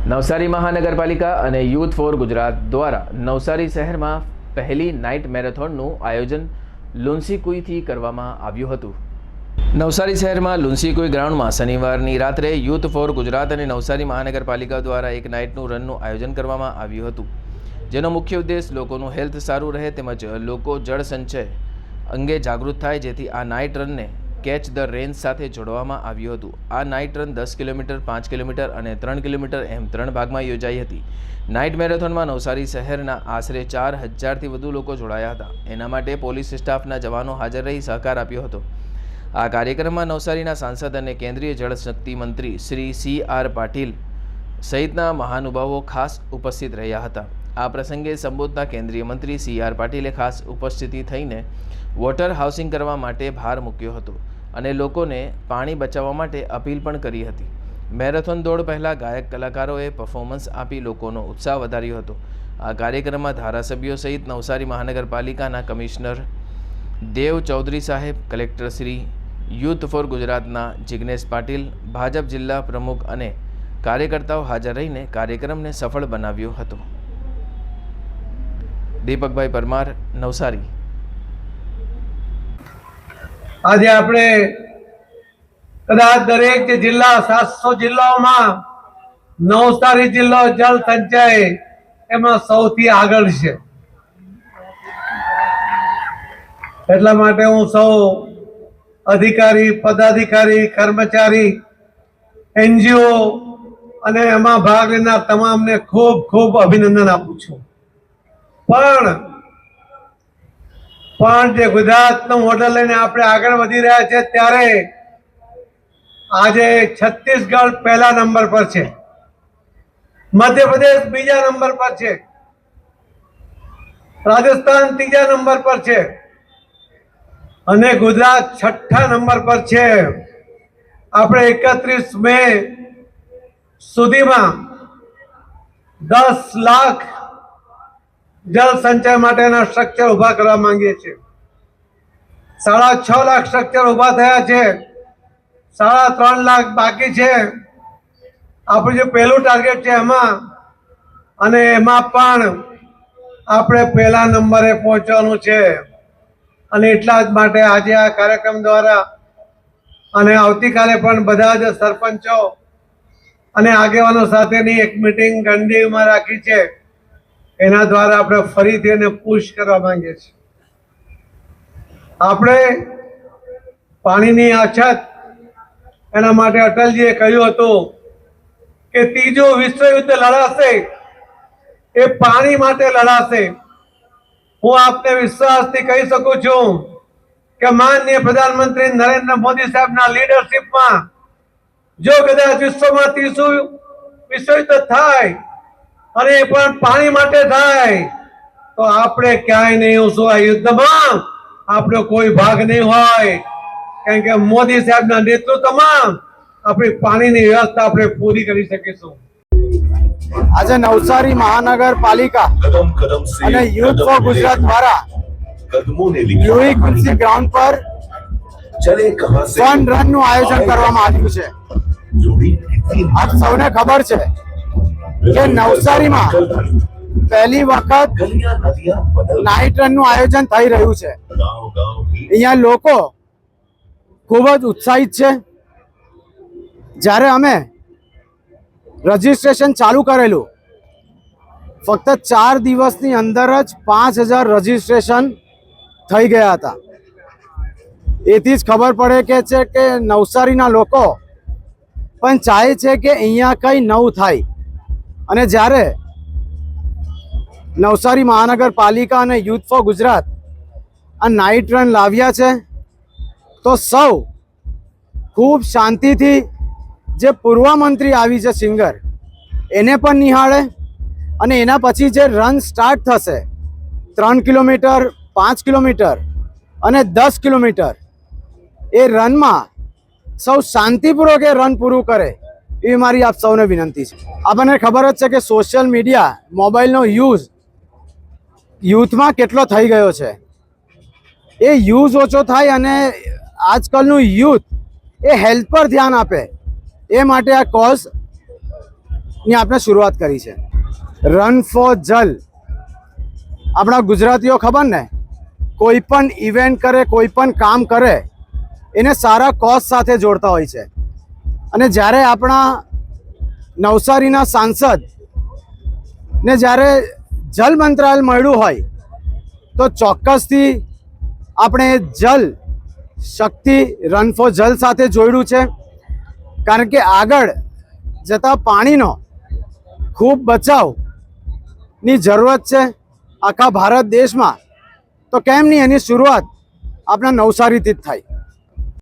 નવસારી મહાનગરપાલિકા અને youth for Gujarat દ્વારા નવસારી શહેરમાં પહેલી નાઇટ મેરેથોનનું આયોજન લુન્સીકુઈથી કરવામાં આવ્યું હતું। નવસારી શહેરમાં લુન્સીકુઈ ગ્રાઉન્ડમાં શનિવારની રાત્રે યુથ ફોર ગુજરાત અને નવસારી મહાનગરપાલિકા દ્વારા એક નાઇટનું રનનું આયોજન કરવામાં આવ્યું હતું, જેનો મુખ્ય ઉદ્દેશ લોકોનું હેલ્થ સારું રહે તેમજ લોકો જળ સંચય અંગે જાગૃત થાય, જેથી આ નાઇટ રનને કેચ ધ રેન્જ સાથે જોડવામાં આવ્યું હતું। આ નાઇટ રન 10 કિલોમીટર, 5 કિલોમીટર અને 3 કિલોમીટર એમ 3 ભાગમાં યોજાઈ હતી। નાઇટ મેરેથોનમાં નવસારી શહેરના આશરે 4000થી વધુ લોકો જોડાયા હતા। એના માટે પોલીસ સ્ટાફના જવાનો હાજર રહી સહકાર આપ્યો હતો। આ કાર્યક્રમમાં નવસારીના સાંસદ અને કેન્દ્રીય જળશક્તિ મંત્રી શ્રી CR પાટીલ સહિતના મહાનુભાવો ખાસ ઉપસ્થિત રહ્યા હતા। આ પ્રસંગે સંબોધતા કેન્દ્રીય મંત્રી CR પાટીલે ખાસ ઉપસ્થિતિ થઈને વોટર હાઉસિંગ કરવા માટે ભાર મૂક્યો હતો અને લોકોને પાણી બચાવવા માટે અપીલ પણ કરી હતી। મેરેથોન દોડ પહેલાં ગાયક કલાકારોએ પરફોર્મન્સ આપી લોકોનો ઉત્સાહ વધાર્યો હતો। આ કાર્યક્રમમાં ધારાસભ્યો સહિત નવસારી મહાનગરપાલિકાના કમિશનર દેવ ચૌધરી સાહેબ, કલેક્ટર શ્રી, યુથ ફોર ગુજરાતના જિગ્નેશ પાટીલ, ભાજપ જિલ્લા પ્રમુખ અને કાર્યકર્તાઓ હાજર રહીને કાર્યક્રમને સફળ બનાવ્યો હતો। દીપકભાઈ પરમાર, નવસારી। આજે આપણે કદાચ દરેક જિલ્લા 700 જિલ્લાઓમાં નવસારી જિલ્લો જળ સંચય એમાં સૌથી આગળ છે। એટલા માટે હું સૌ અધિકારી, પદાધિકારી, કર્મચારી, NGO અને એમાં ભાગ લેનાર તમામને ખૂબ ખૂબ અભિનંદન આપું છું। પણ જે ગુજરાતનો મોડલ લઈને આપણે આગળ વધી રહ્યા છે, ત્યારે આજે છત્તીસગઢ પહેલા નંબર પર છે, મધ્યપ્રદેશ બીજા નંબર પર છે, રાજસ્થાન ત્રીજા નંબર પર છે અને ગુજરાત છઠ્ઠા નંબર પર છે। આપણે 31 મે સુધીમાં 10 લાખ જળ સંચય માટેના સ્ટ્રક્ચર ઉભા કરવા માંગીએ છીએ। 6.5 લાખ સ્ટ્રક્ચર ઉભા થયા છે, 3.5 લાખ બાકી છે। આપણું જે પહેલું ટાર્ગેટ છે એમાં પણ આપણે પહેલા નંબરે પહોંચવાનું છે અને એટલા જ માટે આજે આ કાર્યક્રમ દ્વારા અને આવતીકાલે પણ બધા જ સરપંચો અને આગેવાનો સાથેની એક મીટિંગ ગંડીમાં રાખી છે। એના દ્વારા આપણે ફરીથી એને પુશ કરવા માંગીએ છીએ। આપણે પાણીની અછત, એના માટે અટલજીએ કહ્યું હતું કે ત્રીજું વિશ્વયુદ્ધ લડાશે એ પાણી માટે લડાશે। હું આપને વિશ્વાસથી કહી શકું છું કે માનનીય પ્રધાનમંત્રી નરેન્દ્ર મોદી સાહેબના લીડરશિપમાં જો કદાચ વિશ્વમાં ત્રીજું વિશ્વયુદ્ધ થાય અને એ પણ પાણી માટે થાય તો આપણે ક્યાંય નહીં હોશું। આ યુદ્ધમાં આપણો કોઈ ભાગ નહીં હોય, કારણ કે મોદી સાહેબના નેતૃત્વમાં આપણી પાણીની વ્યવસ્થા આપણે પૂરી કરી શકીશું। આજે નવસારી મહાનગરપાલિકા અને યુથ ફોર ગુજરાત દ્વારા લુઈ કુંસી ગ્રાઉન્ડ પર ફન રન નું આયોજન કરવામાં આવ્યું છે। આપ સૌને ખબર છે કે નવસારીમાં પહેલી વખત નાઇટ રન નું આયોજન થઈ રહ્યું છે। અહીંયા લોકો ખૂબ જ ઉત્સાહિત છે। જ્યારે અમે રજીસ્ટ્રેશન ચાલુ કરેલું, ફક્ત 4 દિવસની અંદર જ 5000 રજીસ્ટ્રેશન થઈ ગયા હતા। એથી જ ખબર પડે કે નવસારીના લોકો પણ ચાહે છે કે અહીંયા કંઈ નવું થાય અને જ્યારે નવસારી મહાનગરપાલિકા અને યુથ ફોર ગુજરાત આ નાઇટ રન લાવ્યા છે તો સૌ ખૂબ શાંતિથી જે પૂર્વ મંત્રી આવી છે સિંગર એને પણ નિહાળે અને એના પછી જે રન સ્ટાર્ટ થશે 3 કિલોમીટર, 5 કિલોમીટર અને 10 કિલોમીટર, એ રનમાં સૌ શાંતિપૂર્વક એ રન પૂરું કરે એવી મારી આપ સૌને વિનંતી છે। આપણને ખબર જ છે કે સોશિયલ મીડિયા, મોબાઈલનો યુઝ યુથમાં કેટલો થઈ ગયો છે। એ યુઝ ઓછો થાય અને આજકાલનું યુથ એ હેલ્થ પર ધ્યાન આપે, એ માટે આ કોઝ ની આપણે શરૂઆત કરી છે. રન ફોર જલ, આપણા ગુજરાતીઓ ખબર ને, કોઈ પણ ઇવેન્ટ કરે, કોઈ પણ કામ કરે એને સારા કોઝ સાથે જોડતા હોય છે. અને જ્યારે આપણા નવસારીના સાંસદ ને જ્યારે જલ મંત્રાલય મળ્યું હોય તો ચોક્કસથી આપણે જલ શક્તિ રન ફોર જલ સાથે જોડ્યું છે. કારણ કે આગળ જતાં પાણીનો ખૂબ બચાવની જરૂરત છે આખા ભારત દેશમાં. તો કેમ નહીં એની શરૂઆત આપણા નવસારીથી જ થાય.